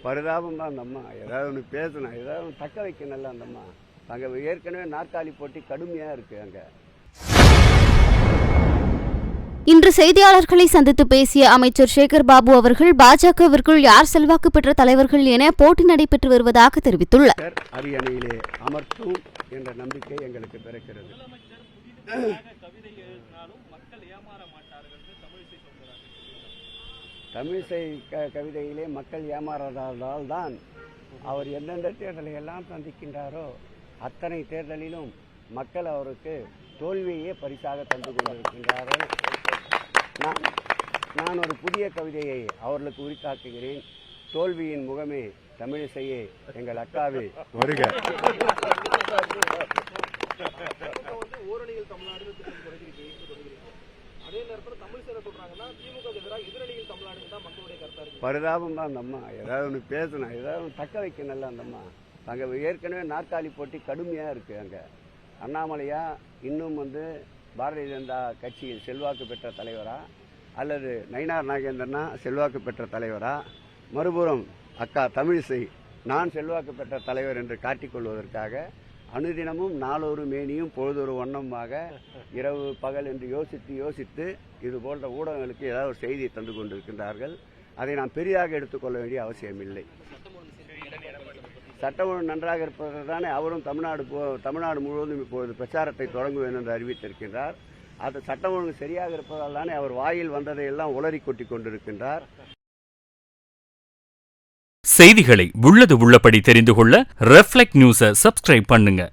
பரிதாபம் தான் அந்த அம்மா. ஏதாவது ஒன்று பேசணும், ஏதாவது ஒன்று தக்க வைக்கணும்ல அந்த அம்மா. அங்கே ஏற்கனவே நாற்காலி போட்டி கடுமையாக இருக்குது. அங்கே இன்று செய்தியாளர்களை சந்தித்து பேசிய அமைச்சர் சேகர் பாபு அவர்கள் பாஜகவிற்குள் யார் செல்வாக்கு பெற்ற தலைவர்கள் என போட்டி நடைபெற்று வருவதாக தெரிவித்துள்ளார். அரியணையிலே அமர்த்தும் என்ற நம்பிக்கை எங்களுக்கு பிறக்கிறது. தமிழிசை கவிதையிலே மக்கள் ஏமாறாததால் தான் அவர் எந்தெந்த தேர்தலை எல்லாம் சந்திக்கின்றாரோ அத்தனை தேர்தலிலும் மக்கள் அவருக்கு தோல்வியே பரிசாக தந்து கொண்டிருக்கின்றார்கள். நான் ஒரு புதிய கவிதையை அவர்களுக்கு உரித்தாக்குகிறேன். தோல்வியின் முகமே தமிழிசையே, எங்கள் அக்காவே வருக. பரிதாபம் தான் அந்த அம்மா. ஏதாவது ஒன்று பேசணும், ஏதாவது ஒன்று தக்க வைக்கணும்ல அந்த அம்மா. அங்கே ஏற்கனவே நாற்காலி போட்டி கடுமையாக இருக்குது. அங்கே அண்ணாமலையா இன்னும் பாரதிய ஜனதா கட்சியில் செல்வாக்கு பெற்ற தலைவரா, அல்லது நயினார் நாகேந்திரனா செல்வாக்கு பெற்ற தலைவரா, மறுபுறம் அக்கா தமிழிசை நான் செல்வாக்கு பெற்ற தலைவர் என்று காட்டிக்கொள்வதற்காக அனுதினமும் நாளொரு மேனியும் பொழுதொரு வண்ணமாக இரவு பகல் என்று யோசித்து இது போன்ற ஊடகங்களுக்கு ஏதாவது ஒரு செய்தியை தந்து கொண்டிருக்கின்றார்கள். அதை நாம் பெரிதாக எடுத்துக்கொள்ள வேண்டிய அவசியமில்லை. சட்டம் ஒழுங்கு நன்றாக இருப்பது தானே அவரும் தமிழ்நாடு முழுவதும் இப்போது பிரச்சாரத்தை தொடங்குவேன் என்று அறிவித்திருக்கின்றார். அது சட்டம் ஒழுங்கு சரியாக இருப்பதால் தானே அவர் வாயில் வந்ததையெல்லாம் உளறி கொட்டி கொண்டிருக்கின்றார். செய்திகளை உள்ளது உள்ளபடி தெரிந்து கொள்ள ரெஃப்ளெக்ட் நியூஸை சப்ஸ்கிரைப் பண்ணுங்க.